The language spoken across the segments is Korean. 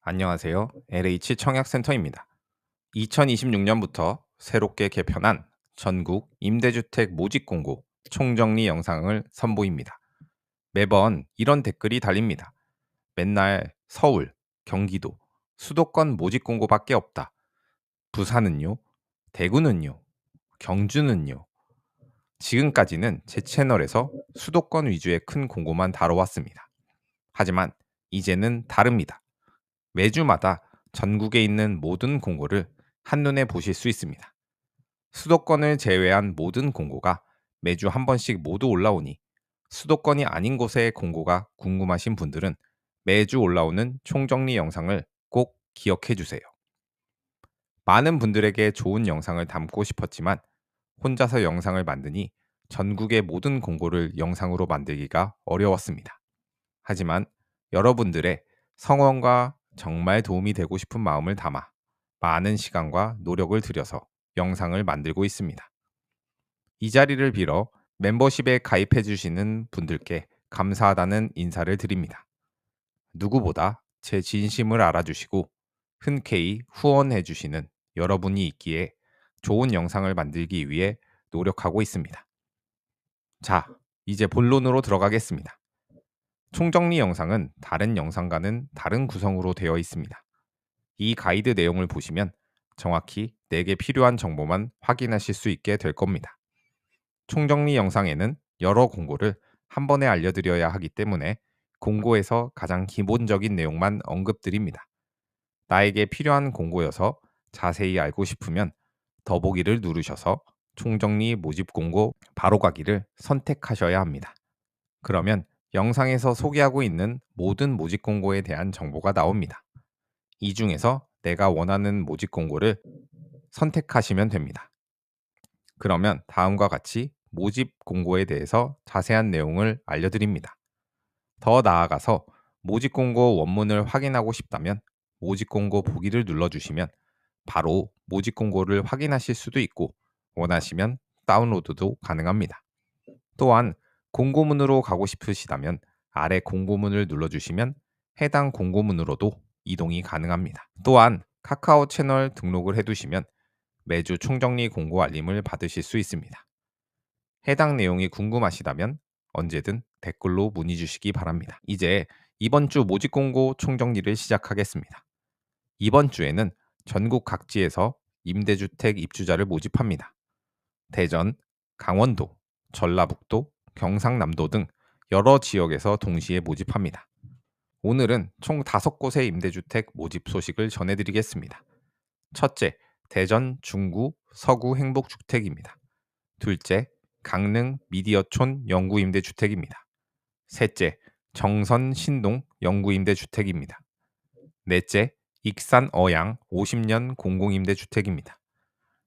안녕하세요. LH 청약센터입니다. 2026년부터 새롭게 개편한 전국 임대주택 모집 공고 총정리 영상을 선보입니다. 매번 이런 댓글이 달립니다. 맨날 서울, 경기도, 수도권 모집 공고밖에 없다. 부산은요? 대구는요? 경주는요? 지금까지는 제 채널에서 수도권 위주의 큰 공고만 다뤄왔습니다. 하지만 이제는 다릅니다. 매주마다 전국에 있는 모든 공고를 한눈에 보실 수 있습니다. 수도권을 제외한 모든 공고가 매주 한 번씩 모두 올라오니 수도권이 아닌 곳의 공고가 궁금하신 분들은 매주 올라오는 총정리 영상을 꼭 기억해 주세요. 많은 분들에게 좋은 영상을 담고 싶었지만 혼자서 영상을 만드니 전국의 모든 공고를 영상으로 만들기가 어려웠습니다. 하지만 여러분들의 성원과 정말 도움이 되고 싶은 마음을 담아 많은 시간과 노력을 들여서 영상을 만들고 있습니다. 이 자리를 빌어 멤버십에 가입해 주시는 분들께 감사하다는 인사를 드립니다. 누구보다 제 진심을 알아주시고 흔쾌히 후원해 주시는 여러분이 있기에 좋은 영상을 만들기 위해 노력하고 있습니다. 자, 이제 본론으로 들어가겠습니다. 총정리 영상은 다른 영상과는 다른 구성으로 되어 있습니다. 이 가이드 내용을 보시면 정확히 내게 필요한 정보만 확인하실 수 있게 될 겁니다. 총정리 영상에는 여러 공고를 한 번에 알려드려야 하기 때문에 공고에서 가장 기본적인 내용만 언급드립니다. 나에게 필요한 공고여서 자세히 알고 싶으면 더보기를 누르셔서 총정리 모집 공고 바로 가기를 선택하셔야 합니다. 그러면 영상에서 소개하고 있는 모든 모집 공고에 대한 정보가 나옵니다. 이 중에서 내가 원하는 모집 공고를 선택하시면 됩니다. 그러면 다음과 같이 모집 공고에 대해서 자세한 내용을 알려드립니다. 더 나아가서 모집 공고 원문을 확인하고 싶다면 모집 공고 보기를 눌러주시면 바로 모집 공고를 확인하실 수도 있고 원하시면 다운로드도 가능합니다. 또한 공고문으로 가고 싶으시다면 아래 공고문을 눌러주시면 해당 공고문으로도 이동이 가능합니다. 또한 카카오 채널 등록을 해두시면 매주 총정리 공고 알림을 받으실 수 있습니다. 해당 내용이 궁금하시다면 언제든 댓글로 문의 주시기 바랍니다. 이제 이번 주 모집 공고 총정리를 시작하겠습니다. 이번 주에는 전국 각지에서 임대주택 입주자를 모집합니다. 대전, 강원도, 전라북도, 경상남도 등 여러 지역에서 동시에 모집합니다. 오늘은 총 5곳의 임대주택 모집 소식을 전해드리겠습니다. 첫째, 대전 중구 서구 행복주택입니다. 둘째, 강릉 미디어촌 영구임대주택입니다. 셋째, 정선 신동 영구임대주택입니다. 넷째, 익산 어양 50년 공공임대주택입니다.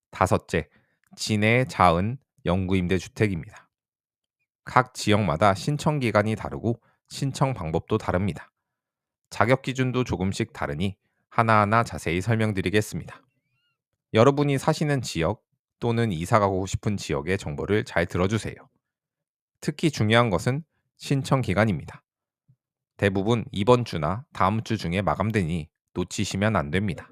다섯째, 진해 자은 영구임대주택입니다. 각 지역마다 신청 기간이 다르고 신청 방법도 다릅니다. 자격 기준도 조금씩 다르니 하나하나 자세히 설명드리겠습니다. 여러분이 사시는 지역 또는 이사 가고 싶은 지역의 정보를 잘 들어주세요. 특히 중요한 것은 신청 기간입니다. 대부분 이번 주나 다음 주 중에 마감되니 놓치시면 안 됩니다.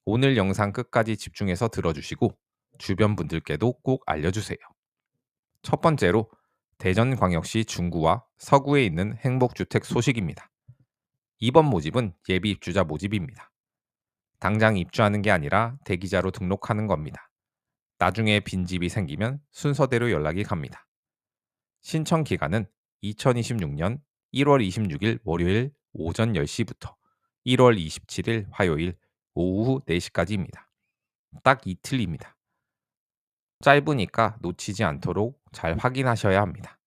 오늘 영상 끝까지 집중해서 들어주시고 주변 분들께도 꼭 알려주세요. 첫 번째로 대전광역시 중구와 서구에 있는 행복주택 소식입니다. 이번 모집은 예비 입주자 모집입니다. 당장 입주하는 게 아니라 대기자로 등록하는 겁니다. 나중에 빈집이 생기면 순서대로 연락이 갑니다. 신청 기간은 2026년 1월 26일 월요일 오전 10시부터 1월 27일 화요일 오후 4시까지입니다. 딱 이틀입니다. 짧으니까 놓치지 않도록 잘 확인하셔야 합니다.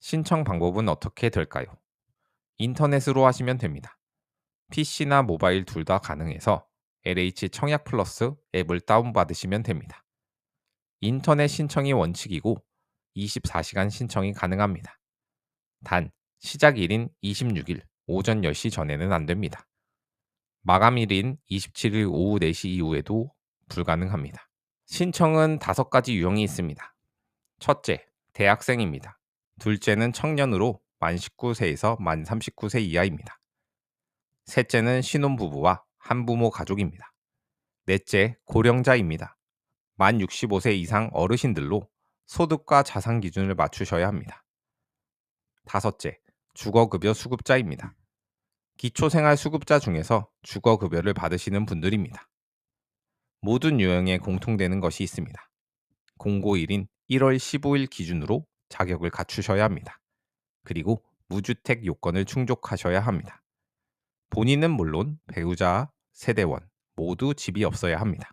신청 방법은 어떻게 될까요? 인터넷으로 하시면 됩니다. PC나 모바일 둘 다 가능해서 LH 청약 플러스 앱을 다운받으시면 됩니다. 인터넷 신청이 원칙이고 24시간 신청이 가능합니다. 단 시작일인 26일 오전 10시 전에는 안 됩니다. 마감일인 27일 오후 4시 이후에도 불가능합니다. 신청은 5가지 유형이 있습니다. 첫째, 대학생입니다. 둘째는 청년으로 만 19세에서 만 39세 이하입니다. 셋째는 신혼부부와 한부모 가족입니다. 넷째, 고령자입니다. 만 65세 이상 어르신들로 소득과 자산 기준을 맞추셔야 합니다. 다섯째, 주거급여 수급자입니다. 기초생활수급자 중에서 주거급여를 받으시는 분들입니다. 모든 유형에 공통되는 것이 있습니다. 공고일인 1월 15일 기준으로 자격을 갖추셔야 합니다. 그리고 무주택 요건을 충족하셔야 합니다. 본인은 물론 배우자, 세대원 모두 집이 없어야 합니다.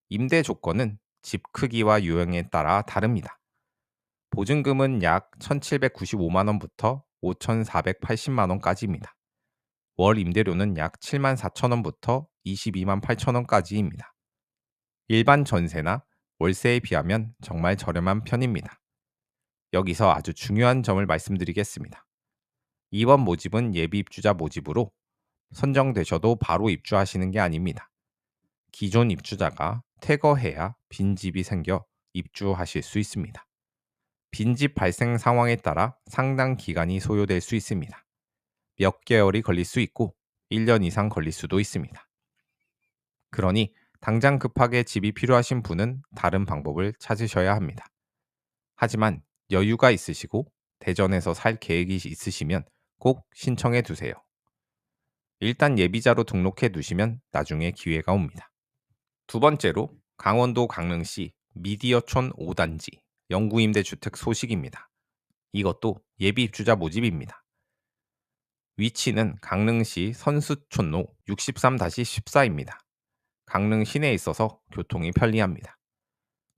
임대 조건은 집 크기와 유형에 따라 다릅니다. 보증금은 약 1,795만 원부터 5,480만 원까지입니다. 월 임대료는 약 7만 4천 원부터 22만 8천 원까지입니다. 일반 전세나 월세에 비하면 정말 저렴한 편입니다. 여기서 아주 중요한 점을 말씀드리겠습니다. 이번 모집은 예비 입주자 모집으로 선정되셔도 바로 입주하시는 게 아닙니다. 기존 입주자가 퇴거해야 빈집이 생겨 입주하실 수 있습니다. 빈집 발생 상황에 따라 상당 기간이 소요될 수 있습니다. 몇 개월이 걸릴 수 있고 1년 이상 걸릴 수도 있습니다. 그러니 당장 급하게 집이 필요하신 분은 다른 방법을 찾으셔야 합니다. 하지만 여유가 있으시고 대전에서 살 계획이 있으시면 꼭 신청해 두세요. 일단 예비자로 등록해 두시면 나중에 기회가 옵니다. 두 번째로 강원도 강릉시 미디어촌 5단지 영구임대주택 소식입니다. 이것도 예비 입주자 모집입니다. 위치는 강릉시 선수촌로 63-14입니다. 강릉 시내에 있어서 교통이 편리합니다.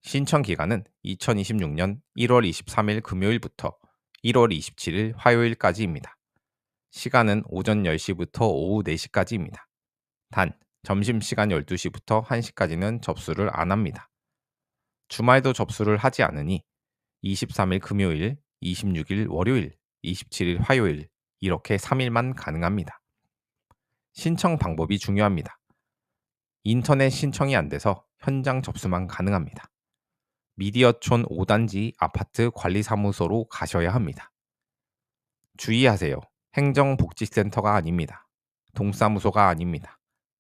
신청 기간은 2026년 1월 23일 금요일부터 1월 27일 화요일까지입니다. 시간은 오전 10시부터 오후 4시까지입니다. 단, 점심시간 12시부터 1시까지는 접수를 안 합니다. 주말도 접수를 하지 않으니 23일 금요일, 26일 월요일, 27일 화요일 이렇게 3일만 가능합니다. 신청 방법이 중요합니다. 인터넷 신청이 안 돼서 현장 접수만 가능합니다. 미디어촌 5단지 아파트 관리사무소로 가셔야 합니다. 주의하세요. 행정복지센터가 아닙니다. 동사무소가 아닙니다.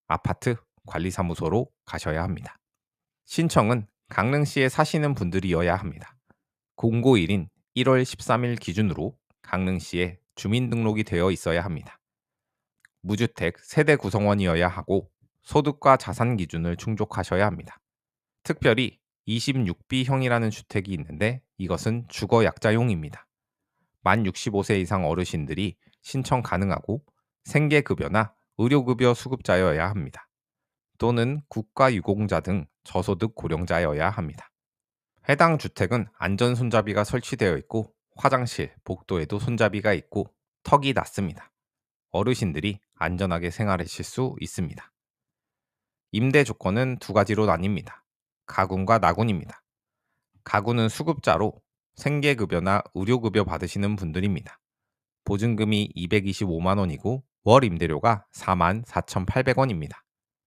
아파트 관리사무소로 가셔야 합니다. 신청은 강릉시에 사시는 분들이어야 합니다. 공고일인 1월 13일 기준으로 강릉시에 주민등록이 되어 있어야 합니다. 무주택 세대 구성원이어야 하고 소득과 자산 기준을 충족하셔야 합니다. 특별히 26B형이라는 주택이 있는데 이것은 주거 약자용입니다. 만 65세 이상 어르신들이 신청 가능하고 생계급여나 의료급여 수급자여야 합니다. 또는 국가유공자 등 저소득 고령자여야 합니다. 해당 주택은 안전손잡이가 설치되어 있고 화장실, 복도에도 손잡이가 있고 턱이 낮습니다. 어르신들이 안전하게 생활하실 수 있습니다. 임대 조건은 두 가지로 나뉩니다. 가군과 나군입니다. 가군은 수급자로 생계급여나 의료급여 받으시는 분들입니다. 보증금이 225만 원이고 월 임대료가 4만 4,800원입니다.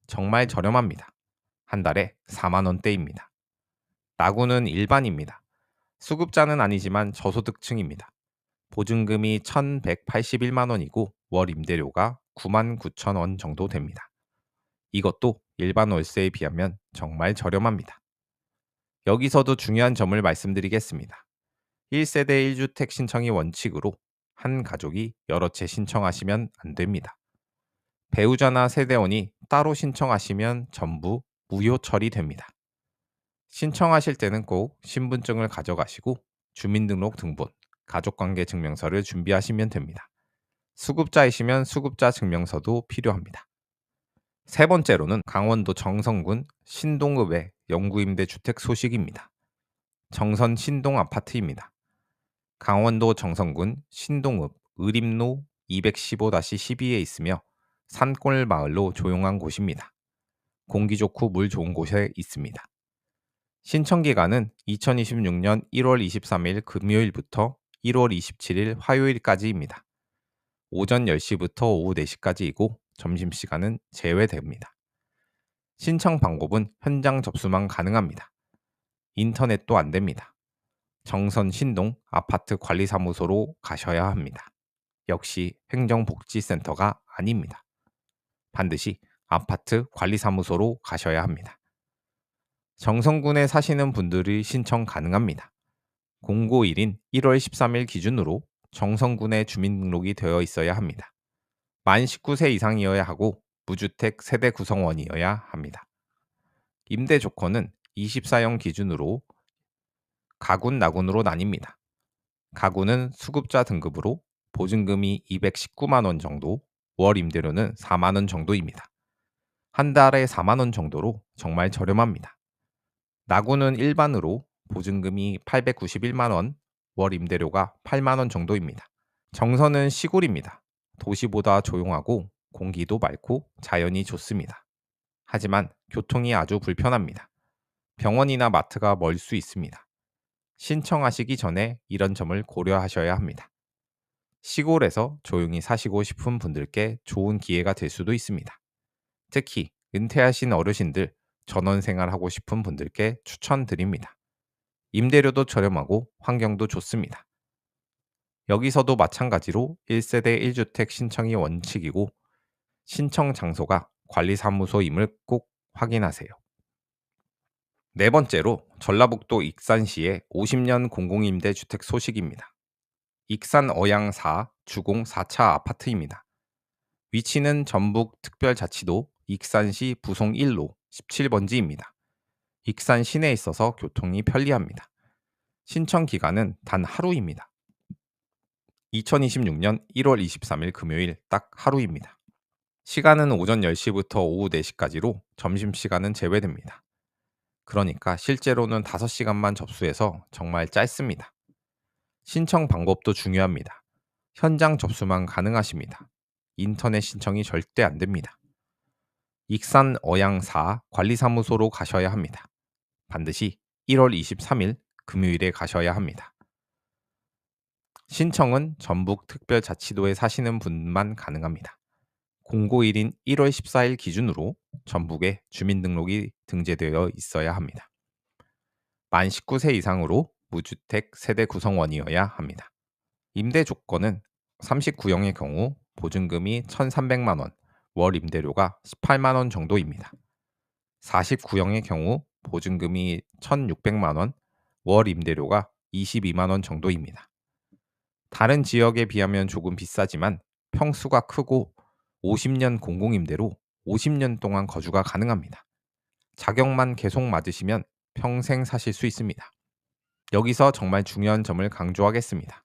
정말 저렴합니다. 한 달에 4만 원대입니다. 나군은 일반입니다. 수급자는 아니지만 저소득층입니다. 보증금이 1,181만 원이고 월 임대료가 9만 9천 원 정도 됩니다. 이것도 일반 월세에 비하면 정말 저렴합니다. 여기서도 중요한 점을 말씀드리겠습니다. 1세대 1주택 신청이 원칙으로 한 가족이 여러 채 신청하시면 안 됩니다. 배우자나 세대원이 따로 신청하시면 전부 무효 처리됩니다. 신청하실 때는 꼭 신분증을 가져가시고 주민등록 등본, 가족관계 증명서를 준비하시면 됩니다. 수급자이시면 수급자 증명서도 필요합니다. 세 번째로는 강원도 정선군 신동읍의 영구임대 주택 소식입니다. 정선 신동 아파트입니다. 강원도 정선군 신동읍 의림로 215-12에 있으며 산골 마을로 조용한 곳입니다. 공기 좋고 물 좋은 곳에 있습니다. 신청 기간은 2026년 1월 23일 금요일부터 1월 27일 화요일까지입니다. 오전 10시부터 오후 4시까지이고 점심시간은 제외됩니다. 신청 방법은 현장 접수만 가능합니다. 인터넷도 안 됩니다. 정선 신동 아파트 관리사무소로 가셔야 합니다. 역시 행정복지센터가 아닙니다. 반드시 아파트 관리사무소로 가셔야 합니다. 정선군에 사시는 분들이 신청 가능합니다. 공고 일인 1월 13일 기준으로 정선군에 주민등록이 되어 있어야 합니다. 만 19세 이상이어야 하고 무주택 세대 구성원이어야 합니다. 임대 조건은 24형 기준으로 가군, 나군으로 나뉩니다. 가군은 수급자 등급으로 보증금이 219만 원 정도, 월 임대료는 4만 원 정도입니다. 한 달에 4만 원 정도로 정말 저렴합니다. 나군은 일반으로 보증금이 891만 원, 월 임대료가 8만 원 정도입니다. 정선은 시골입니다. 도시보다 조용하고 공기도 맑고 자연이 좋습니다. 하지만 교통이 아주 불편합니다. 병원이나 마트가 멀 수 있습니다. 신청하시기 전에 이런 점을 고려하셔야 합니다. 시골에서 조용히 사시고 싶은 분들께 좋은 기회가 될 수도 있습니다. 특히 은퇴하신 어르신들, 전원 생활하고 싶은 분들께 추천드립니다. 임대료도 저렴하고 환경도 좋습니다. 여기서도 마찬가지로 1세대 1주택 신청이 원칙이고 신청 장소가 관리사무소임을 꼭 확인하세요. 네 번째로 전라북도 익산시의 50년 공공임대주택 소식입니다. 익산 어양 4 주공 4차 아파트입니다. 위치는 전북 특별자치도 익산시 부송 1로 17번지입니다. 익산 시내에 있어서 교통이 편리합니다. 신청 기간은 단 하루입니다. 2026년 1월 23일 금요일 딱 하루입니다. 시간은 오전 10시부터 오후 4시까지로 점심시간은 제외됩니다. 그러니까 실제로는 5시간만 접수해서 정말 짧습니다. 신청 방법도 중요합니다. 현장 접수만 가능하십니다. 인터넷 신청이 절대 안 됩니다. 익산 어양 4 관리사무소로 가셔야 합니다. 반드시 1월 23일 금요일에 가셔야 합니다. 신청은 전북 특별자치도에 사시는 분만 가능합니다. 공고1인 1월 14일 기준으로 전북에 주민등록이 등재되어 있어야 합니다. 만 19세 이상으로 무주택 세대 구성원이어야 합니다. 임대 조건은 39형의 경우 보증금이 1,300만 원, 월 임대료가 18만 원 정도입니다. 49형의 경우 보증금이 1,600만 원, 월 임대료가 22만 원 정도입니다. 다른 지역에 비하면 조금 비싸지만 평수가 크고 50년 공공임대로 50년 동안 거주가 가능합니다. 자격만 계속 맞으시면 평생 사실 수 있습니다. 여기서 정말 중요한 점을 강조하겠습니다.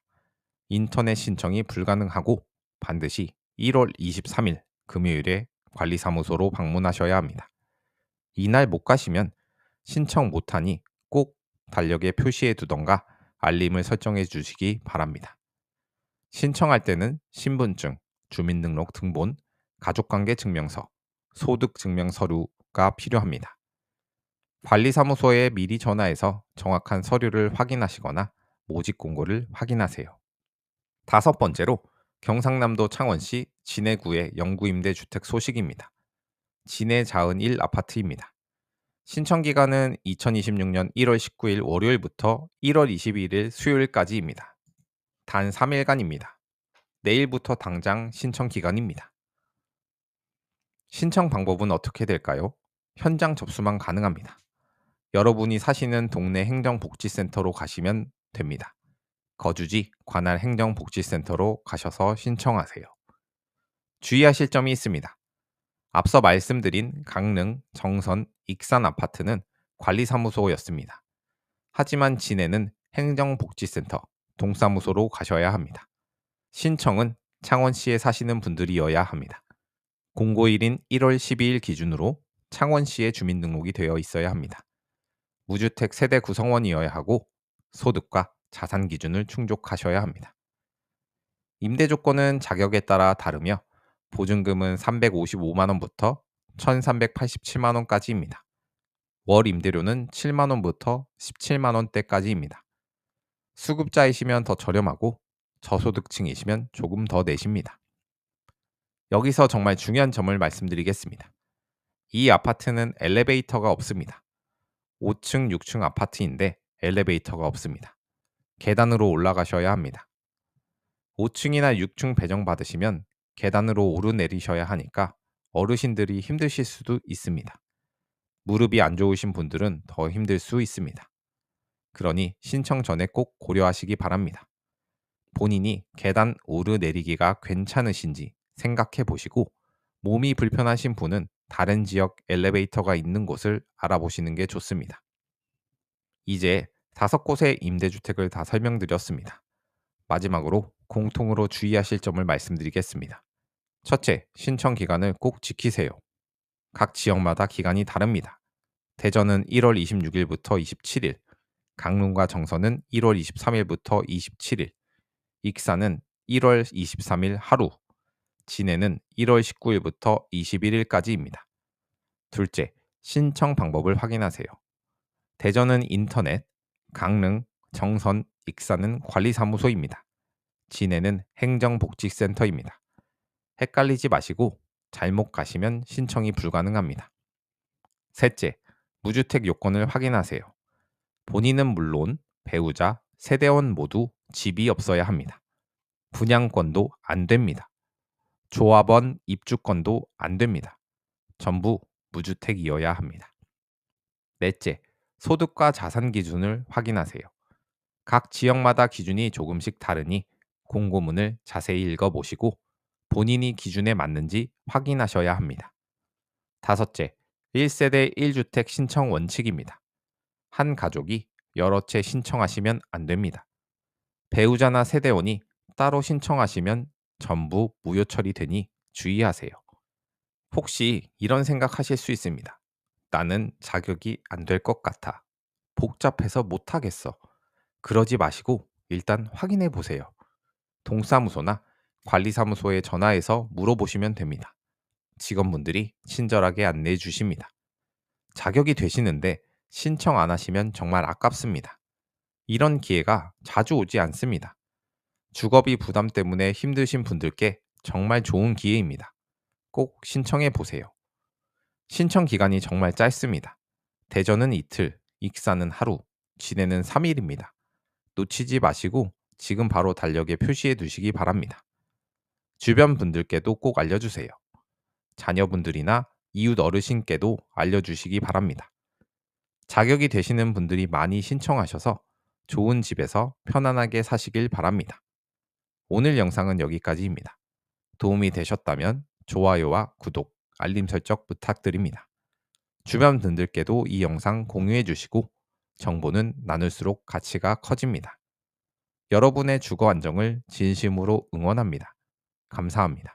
인터넷 신청이 불가능하고 반드시 1월 23일 금요일에 관리사무소로 방문하셔야 합니다. 이날 못 가시면 신청 못하니 꼭 달력에 표시해 두던가 알림을 설정해 주시기 바랍니다. 신청할 때는 신분증, 주민등록 등본, 가족관계 증명서, 소득 증명 서류가 필요합니다. 관리사무소에 미리 전화해서 정확한 서류를 확인하시거나 모집 공고를 확인하세요. 다섯 번째로 경상남도 창원시 진해구의 영구임대주택 소식입니다. 진해자은 1 아파트입니다. 신청 기간은 2026년 1월 19일 월요일부터 1월 21일 수요일까지입니다. 단 3일간입니다. 내일부터 당장 신청 기간입니다. 신청 방법은 어떻게 될까요? 현장 접수만 가능합니다. 여러분이 사시는 동네 행정복지센터로 가시면 됩니다. 거주지 관할 행정복지센터로 가셔서 신청하세요. 주의하실 점이 있습니다. 앞서 말씀드린 강릉, 정선, 익산 아파트는 관리사무소였습니다. 하지만 진해는 행정복지센터, 동사무소로 가셔야 합니다. 신청은 창원시에 사시는 분들이어야 합니다. 공고1인 1월 12일 기준으로 창원시에 주민등록이 되어 있어야 합니다. 무주택 세대 구성원이어야 하고 소득과 자산 기준을 충족하셔야 합니다. 임대 조건은 자격에 따라 다르며 보증금은 355만 원부터 1,387만 원까지입니다. 월 임대료는 7만 원부터 17만 원대까지입니다. 수급자이시면 더 저렴하고 저소득층이시면 조금 더 내십니다. 여기서 정말 중요한 점을 말씀드리겠습니다. 이 아파트는 엘리베이터가 없습니다. 5층, 6층 아파트인데 엘리베이터가 없습니다. 계단으로 올라가셔야 합니다. 5층이나 6층 배정받으시면 계단으로 오르내리셔야 하니까 어르신들이 힘드실 수도 있습니다. 무릎이 안 좋으신 분들은 더 힘들 수 있습니다. 그러니 신청 전에 꼭 고려하시기 바랍니다. 본인이 계단 오르내리기가 괜찮으신지 생각해 보시고 몸이 불편하신 분은 다른 지역 엘리베이터가 있는 곳을 알아보시는 게 좋습니다. 이제 5곳의 임대주택을 다 설명드렸습니다. 마지막으로 공통으로 주의하실 점을 말씀드리겠습니다. 첫째, 신청 기간을 꼭 지키세요. 각 지역마다 기간이 다릅니다. 대전은 1월 26일부터 27일, 강릉과 정선은 1월 23일부터 27일, 익산은 1월 23일 하루, 진해는 1월 19일부터 21일까지입니다. 둘째, 신청 방법을 확인하세요. 대전은 인터넷, 강릉, 정선, 익산은 관리사무소입니다. 진해는 행정복지센터입니다. 헷갈리지 마시고 잘못 가시면 신청이 불가능합니다. 셋째, 무주택 요건을 확인하세요. 본인은 물론 배우자, 세대원 모두 집이 없어야 합니다. 분양권도 안 됩니다. 조합원 입주권도 안 됩니다. 전부 무주택이어야 합니다. 넷째, 소득과 자산 기준을 확인하세요. 각 지역마다 기준이 조금씩 다르니 공고문을 자세히 읽어보시고 본인이 기준에 맞는지 확인하셔야 합니다. 다섯째, 1세대 1주택 신청 원칙입니다. 한 가족이 여러 채 신청하시면 안 됩니다. 배우자나 세대원이 따로 신청하시면 전부 무효 처리되니 주의하세요. 혹시 이런 생각하실 수 있습니다. 나는 자격이 안 될 것 같아. 복잡해서 못하겠어. 그러지 마시고 일단 확인해 보세요. 동사무소나 관리사무소에 전화해서 물어보시면 됩니다. 직원분들이 친절하게 안내해 주십니다. 자격이 되시는데 신청 안 하시면 정말 아깝습니다. 이런 기회가 자주 오지 않습니다. 주거비 부담 때문에 힘드신 분들께 정말 좋은 기회입니다. 꼭 신청해 보세요. 신청 기간이 정말 짧습니다. 대전은 이틀, 익산은 하루, 진해는 3일입니다. 놓치지 마시고 지금 바로 달력에 표시해 두시기 바랍니다. 주변 분들께도 꼭 알려주세요. 자녀분들이나 이웃 어르신께도 알려주시기 바랍니다. 자격이 되시는 분들이 많이 신청하셔서 좋은 집에서 편안하게 사시길 바랍니다. 오늘 영상은 여기까지입니다. 도움이 되셨다면 좋아요와 구독, 알림 설정 부탁드립니다. 주변 분들께도 이 영상 공유해 주시고 정보는 나눌수록 가치가 커집니다. 여러분의 주거 안정을 진심으로 응원합니다. 감사합니다.